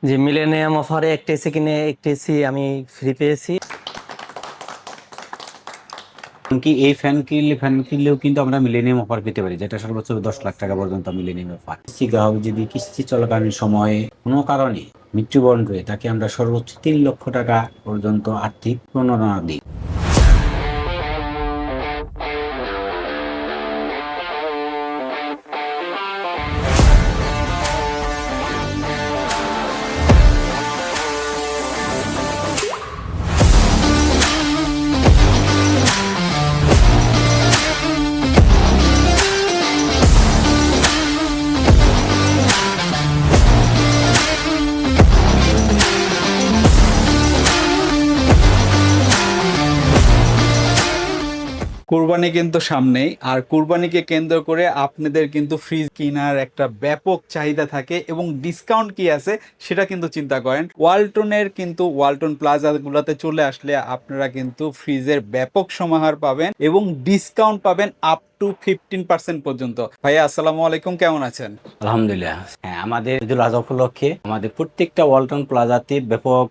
যে মিলেনিয়াম অফারে একটা এসি কিনে একটা এসি আমি ফ্রি পেয়েছি। এমনকি এই ফ্যান কিনলেও কিন্তু আমরা মিলেনিয়াম অফার পেতে পারি, যেটা সর্বোচ্চ 10 লাখ টাকা পর্যন্ত মিলেনিয়াম অফার। কিস্তি গ্রাহক যদি কিস্তি চলাকালীন সময়ে কোনো কারণে মৃত্যুবরণ করে, তাকে আমরা সর্বোচ্চ 3 লক্ষ টাকা পর্যন্ত আর্থিক প্রণোদনা দিই। কুরবানি কিন্তু সামনেই, আর কুরবানিকে কেন্দ্র করে আপনাদের কিন্তু ফ্রিজ কেনার একটা ব্যাপক চাহিদা থাকে এবং ডিসকাউন্ট কি আছে সেটা কিন্তু চিন্তা করেন। ওয়ালটনের কিন্তু ওয়ালটন প্লাজা গুলাতে চলে আসলে আপনারা কিন্তু ফ্রিজের ব্যাপক সমাহার পাবেন এবং ডিসকাউন্ট পাবেন আপ টু 15% পর্যন্ত। ভাইয়া আসসালামু আলাইকুম, কেমন আছেন? আলহামদুলিল্লাহ। হ্যাঁ, আমাদের ঈদুল আজহা উপলক্ষে আমাদের প্রত্যেকটা ওয়ালটন প্লাজাতে ব্যাপক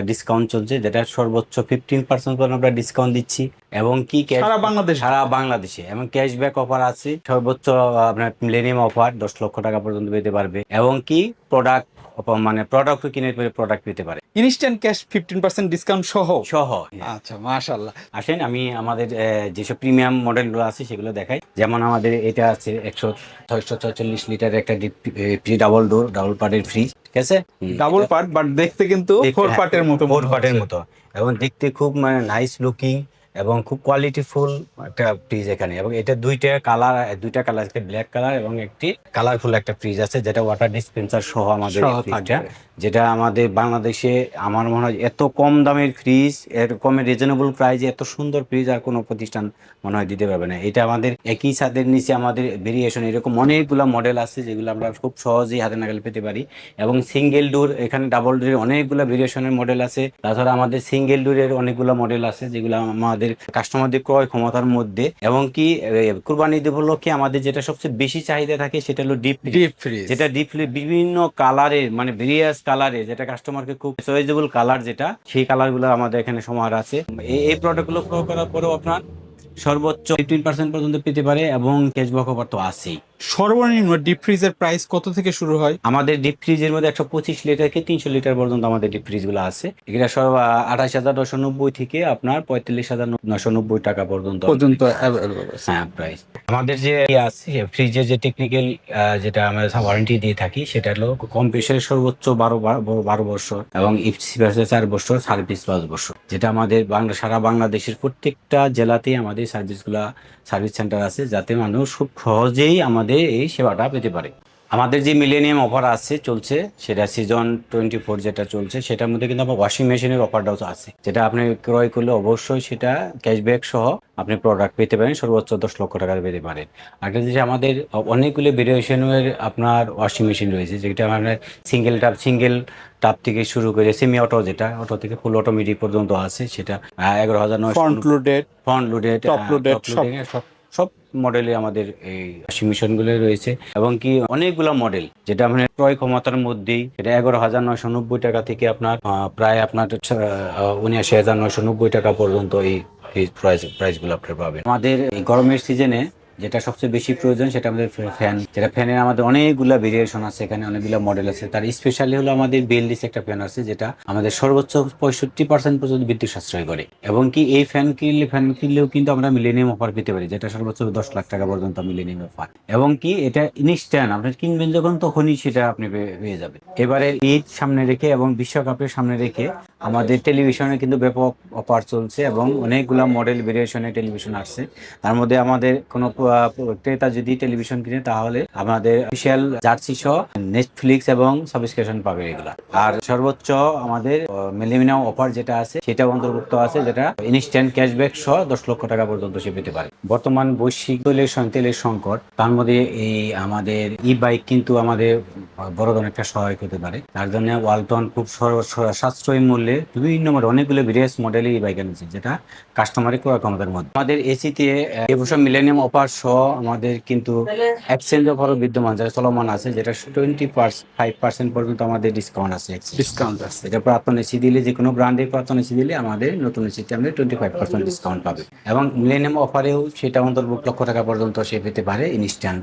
ডিসকাউন্ট চলছে, যেটা সর্বোচ্চ 15% পর্যন্ত আমরা ডিসকাউন্ট দিচ্ছি। এবং কি সারা বাংলাদেশে এবং ক্যাশব্যাক অফার আছে। সর্বোচ্চ আপনার মিলেনিয়াম অফার 10 লক্ষ টাকা পর্যন্ত পেতে পারবে, এবং কি প্রোডাক্ট মানে প্রোডাক্ট কিনে প্রোডাক্ট পেতে পারে ইনস্ট্যান্ট ক্যাশ 15% ডিসকাউন্ট সহ সহ। আচ্ছা, মাশাআল্লাহ। আসেন আমি আমাদের যেসব প্রিমিয়াম মডেলগুলো আছে সেগুলো দেখাই। যেমন আমাদের এটা আছে 646 লিটার একটা ডাবল ডোর ডাবল পার্টের ফ্রিজ, ঠিক আছে? ডাবল পার্ট বাট দেখতে কিন্তু ফোর পার্টের মতো ফোর পার্টের মতো, এবং দেখতে খুব মানে নাইস লুকিং এবং খুব কোয়ালিটিফুল একটা ফ্রিজ এখানে। এবং এটা দুইটা কালার আছে, ব্ল্যাক কালার এবং একটি কালারফুল একটা ফ্রিজ আছে, যেটা ওয়াটার ডিসপেন্সার সহ আমাদের এই ফ্রিজটা। যেটা আমাদের বাংলাদেশে আমার মনে হয় এত কম দামের ফ্রিজ, এরকম রিজনেবল প্রাইসে এত সুন্দর ফ্রিজ আর কোনো প্রতিষ্ঠান মনে হয় দিতে পারবে না। এটা আমাদের একই ছাদের নিচে আমাদের ভেরিয়েশন এরকম অনেকগুলো মডেল আছে, যেগুলো আমরা খুব সহজেই হাতে নাগালে পেতে পারি। এবং সিঙ্গেল ডোর, এখানে ডাবল ডোরের অনেকগুলো ভেরিয়েশনের মডেল আছে। তাছাড়া আমাদের সিঙ্গেল ডোরের অনেকগুলো মডেল আছে, যেগুলো আমাদের কাস্টমারদের ক্রয় ক্ষমতার মধ্যে। এবং কি কুরবানি ঈদ উপলক্ষে আমাদের যেটা সবচেয়ে বেশি চাহিদা থাকে সেটা হলো ডিপ ফ্রিজ। যেটা ডিপ ফ্রিজ বিভিন্ন কালারের, মানে ভেরিয়াস কালারে, যেটা কাস্টমারকে খুব চয়েজেবল কালার, যেটা সেই কালারগুলো আমাদের এখানে সমাহার আছে। এই প্রোডাক্টগুলো ক্রয় করার পরেও আপনার সর্বোচ্চ 15% পর্যন্ত পেতে পারে, এবং ক্যাশব্যাক অফার তো আছেই। সর্বনিম্ন ডিপ ফ্রিজের প্রাইস কত থেকে শুরু হয়? আমাদের ডিপ ফ্রিজের মধ্যে 125 লিটার থেকে 300 লিটার পর্যন্ত আমাদের ডিপ ফ্রিজ গুলো আছে। এগুলা সব 28,990 থেকে আপনার 45,990 টাকা পর্যন্ত হ্যাঁ প্রাইস। আমাদের যে আছে ফ্রিজের যে টেকনিক্যাল যেটা আমরা ওয়ারেন্টি দিয়ে থাকি, সেটা হলো কম্প্রেসারের সর্বোচ্চ 12 বছর, এবং ইফসি 4 বছর, সার্ভিস 5 বছর। যেটা আমাদের সারা বাংলাদেশের প্রত্যেকটা জেলাতেই আমাদের সার্ভিস সেন্টার আছে, যাতে মানুষ খুব সহজেই আমাদের এই সেবাটা পেতে পারে। আমাদের যে মিলেনিয়াম অফার আছে চলছে, সেটা সিজন 24 যেটা চলছে, সেটার মধ্যে কিন্তু আমার ওয়াশিং মেশিনের অফারটাও আছে, যেটা আপনি ক্রয় করলে অবশ্যই সেটা ক্যাশব্যাক সহ আপনি প্রোডাক্ট পেতে পারেন, সর্বোচ্চ 10 লক্ষ টাকা পেতে পারেন। আর একটা জিনিস, আমাদের অনেকগুলো ভেরিয়েশনের আপনার ওয়াশিং মেশিন রয়েছে, যেটা আপনার সিঙ্গেল টাপ থেকে শুরু করে সেমি অটো, যেটা অটো থেকে ফুল অটোমেটিক পর্যন্ত আছে, সেটা 11,900 ফ্রন্ট লোডেড টপ লোডেড সব মডেলে আমাদের এই ওয়াশিং মেশিন গুলো রয়েছে। এবং কি অনেকগুলো মডেল, যেটা আপনার ক্রয় ক্ষমতার মধ্যেই, এটা 11,990 টাকা থেকে আপনার প্রায় আপনার 79,990 টাকা পর্যন্ত এই প্রাইস গুলো আপনি পাবেন। আমাদের এই গরমের সিজনে যেটা সবচেয়ে বেশি প্রয়োজন, সেটা আমাদের ফ্যান। যেটা ফ্যানের আমাদের অনেকগুলা ভেরিয়েশন আছে, এখানে অনেকগুলো মডেল আছে। তার স্পেশালি হলো আমাদের বেলডিস একটা ফ্যান আছে, যেটা আমাদের সর্বোচ্চ 65% পর্যন্ত বিদ্যুৎ সাশ্রয় করে। এবং কি এই ফ্যান কিনলেও কিন্তু আমরা মিলেনিয়াম অফার পেতে পারি, যেটা সর্বোচ্চ 10 লাখ টাকা পর্যন্ত মিলেনিয়াম অফার। এবং কি এটা ইনস্ট্যান্ট, আপনি কিনবেন যখন তখনই সেটা আপনি পেয়ে যাবেন। এবারে ঈদ সামনে রেখে এবং বিশ্বকাপের সামনে রেখে আমাদের টেলিভিশনে কিন্তু ব্যাপক অফার চলছে, এবং অনেকগুলা মডেল ভেরিয়েশনের টেলিভিশন আসছে। তার মধ্যে আমাদের কোনো ক্রেতা যদি টেলিভিশন কিনে, তাহলে আমাদের অফিসিয়াল জার্সি সহ নেটফ্লিক্স এবং সাবস্ক্রিপশন পাবে এগুলা। আর সর্বোচ্চ আমাদের মিলেনিয়াম অফার যেটা আছে সেটা অন্তর্ভুক্ত আছে, যেটা ইনস্ট্যান্ট ক্যাশব্যাক সহ 10 লক্ষ টাকা পর্যন্ত সে পেতে পারে। বর্তমান বৈশ্বিক তেলের সংকট, তার মধ্যে এই আমাদের বাইক কিন্তু আমাদের বড় ধরনের একটা সহায়ক হতে পারে। তার জন্য ওয়ালটন খুব সাশ্রয়ী মূল্যে বিভিন্ন অনেকগুলো ভেরিয়াস মডেলের বাইক এনেছে, যেটা কাস্টমারের ক্রয় ক্ষমতার মধ্যে। আমাদের এসিতে এবছর মিলেনিয়াম অফার সহ আমাদের কিন্তু এক্সচেঞ্জ অফারও বিদ্যমান যারা চলমান আছে, যেটা 25% পর্যন্ত আমাদের ডিসকাউন্ট আছে। ডিসকাউন্ট আছে। এটা প্রাক্তন এসি দিলে, যে কোনো ব্র্যান্ডের প্রাক্তন এসি দিলে আমাদের নতুন এসিতে আমরা 25% ডিসকাউন্ট পাবে। এবং মিলেনিয়াম অফারেও সেটা অন্তর্ভুক্ত লক্ষ টাকা পর্যন্ত সে পেতে পারে ইনস্ট্যান্ট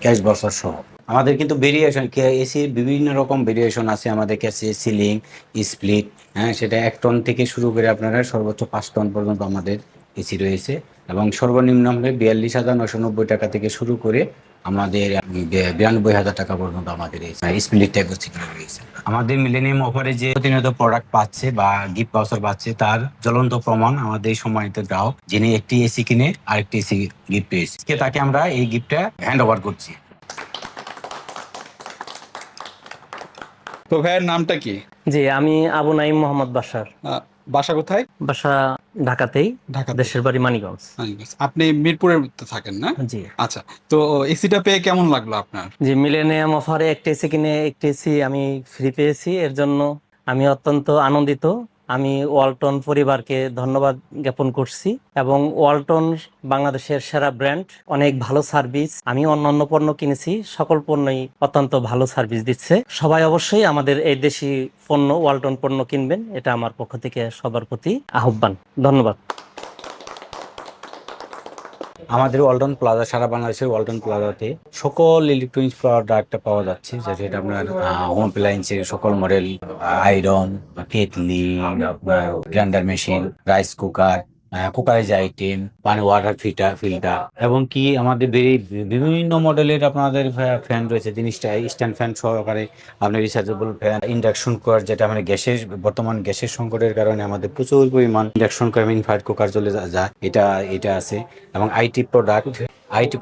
ক্যাশ বছর সহ। আমাদের কিন্তু ভেরিয়েশন, এসির বিভিন্ন রকম ভেরিয়েশন আছে আমাদের কাছে, সিলিং, স্প্লিট, হ্যাঁ, সেটা 1 টন থেকে শুরু করে আপনারা সর্বোচ্চ 5 টন পর্যন্ত আমাদের এসি রয়েছে। এবং সর্বনিম্ন হবে 42,990 টাকা থেকে শুরু করে আমাদের 92,000 টাকা পর্যন্ত আমাদের স্প্লিট টাইপ রয়েছে। আমাদের মিলেনিয়াম অফারে যে প্রতিনিয়ত প্রোডাক্ট পাচ্ছে বা গিফট ভাউচার পাচ্ছে, তার জ্বলন্ত প্রমাণ আমাদের সম্মানিত গ্রাহক যিনি একটি এসি কিনে আরেকটি এসি গিফট পেয়েছে, তাকে আমরা এই গিফটটা হ্যান্ড ওভার করছি। তো ভাইয়ের নামটা কি? জি, আমি আবু নাইম মোহাম্মদ বাশার। বাসা কোথায়? বাসা ঢাকাতেই, ঢাকা। দেশের বাড়ি মানিকগঞ্জ। আপনি মিরপুরের মধ্যে থাকেন না? জি। আচ্ছা, তো এসিটা পেয়ে কেমন লাগলো আপনার? জি, মিলেনিয়াম অফারে একটি এসি কিনে একটি এসি আমি ফ্রি পেয়েছি, এর জন্য আমি অত্যন্ত আনন্দিত। আমি ওয়ালটন পরিবারকে ধন্যবাদ জ্ঞাপন করছি। এবং ওয়ালটন বাংলাদেশের সেরা ব্র্যান্ড, অনেক ভালো সার্ভিস। আমি অন্যান্য পণ্য কিনেছি, সকল পণ্যই অত্যন্ত ভালো সার্ভিস দিচ্ছে। সবাই অবশ্যই আমাদের এই দেশি পণ্য, ওয়ালটন পণ্য কিনবেন, এটা আমার পক্ষ থেকে সবার প্রতি আহ্বান। ধন্যবাদ। আমাদের ওয়ালটন প্লাজা, সারা বাংলাদেশের ওয়ালটন প্লাজাতে সকল ইলেকট্রনিক্স প্রোডাক্ট পাওয়া যাচ্ছে, যেটা আপনার হোম অ্যাপ্লায়েন্সের সকল মডেল, আয়রন, কেটলি, আপনার গ্রাইন্ডার মেশিন, রাইস কুকার, কুকারেজ আইটেম, পানি ওয়াটার ফিল্টার, এবং কি আমাদের বিভিন্ন মডেলের আপনাদের ফ্যান রয়েছে। জিনিসটা স্ট্যান্ড ফ্যান সহকারে আপনার রিচার্জেবল ফ্যান, ইন্ডাকশন কুকার, যেটা আমরা বর্তমান গ্যাসের সংকটের কারণে আমাদের প্রচুর পরিমাণ ইন্ডাকশন কুকার, ইনফ্রারেড কুকার চলে যায়, এটা আছে। এবং আইটি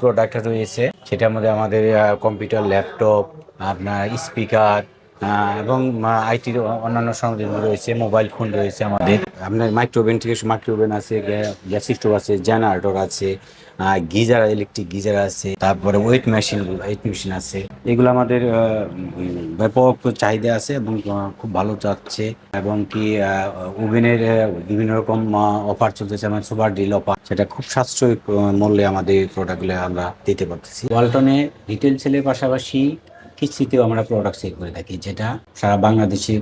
প্রোডাক্ট রয়েছে, সেটার মধ্যে আমাদের কম্পিউটার, ল্যাপটপ, আপনার স্পিকার, এবং আইটির অন্যান্য সামগ্রী রয়েছে, মোবাইল ফোন রয়েছে আমাদের। আপনার মাইক্রোওভেন আছে, গ্যাস স্টোভ আছে, জেনারেটর আছে, গিজার, ইলেকট্রিক গিজার আছে, তারপরে ওয়েট মেশিন আছে। এগুলো আমাদের ব্যাপক চাহিদা আছে এবং খুব ভালো যাচ্ছে। এবং কি ওভেনের বিভিন্ন রকম অফার চলতেছে, আমার সুপার ডিল অফার, সেটা খুব সাশ্রয়ী মূল্যে আমাদের প্রোডাক্টগুলো আমরা দিতে পারতেছি। ওয়ালটনে রিটেল সেলের পাশাপাশি কিস্তিতেও আমরা প্রোডাক্ট সেল করে থাকি, যেটা সারা বাংলাদেশে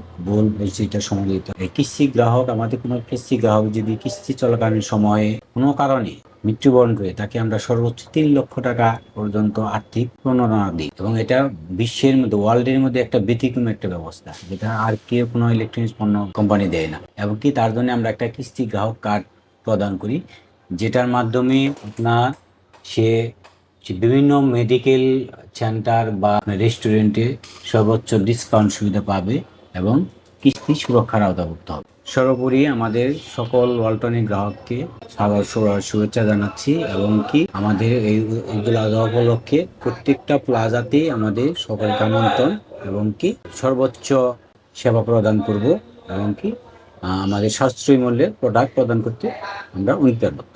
সেটা সম্মিলিত। এই কিস্তি গ্রাহক, আমাদের কোনো কিস্তি গ্রাহক যদি কিস্তি চলাকালীন সময়ে কোনো কারণে মৃত্যুবরণ করে, তাকে আমরা সর্বোচ্চ 3 লক্ষ টাকা পর্যন্ত আর্থিক প্রণোদনা দিই। এবং এটা বিশ্বের মধ্যে, ওয়ার্ল্ডের মধ্যে একটা ব্যতিক্রম একটা ব্যবস্থা, যেটা আর কেউ কোনো ইলেকট্রনিক্স পণ্য কোম্পানি দেয় না। এবং কি তার জন্য আমরা একটা কিস্তি গ্রাহক কার্ড প্রদান করি, যেটার মাধ্যমে আপনার সে বিভিন্ন মেডিকেল সেন্টার বা রেস্টুরেন্টে সর্বোচ্চ ডিসকাউন্ট সুবিধা পাবে এবং কিস্তি সুরক্ষার আওতাভুক্ত হবে। সর্বোপরি আমাদের সকল ওয়ালটনের গ্রাহককে শুভেচ্ছা জানাচ্ছি। এবং কি আমাদের এইগুলো উপলক্ষে প্রত্যেকটা প্লাজাতেই আমাদের সকলকে আমন্ত্রণ, এবং কি সর্বোচ্চ সেবা প্রদান করব, এবং কি আমাদের সাশ্রয়ী মূল্যে প্রোডাক্ট প্রদান করতে আমরা অঙ্গীকারবদ্ধ।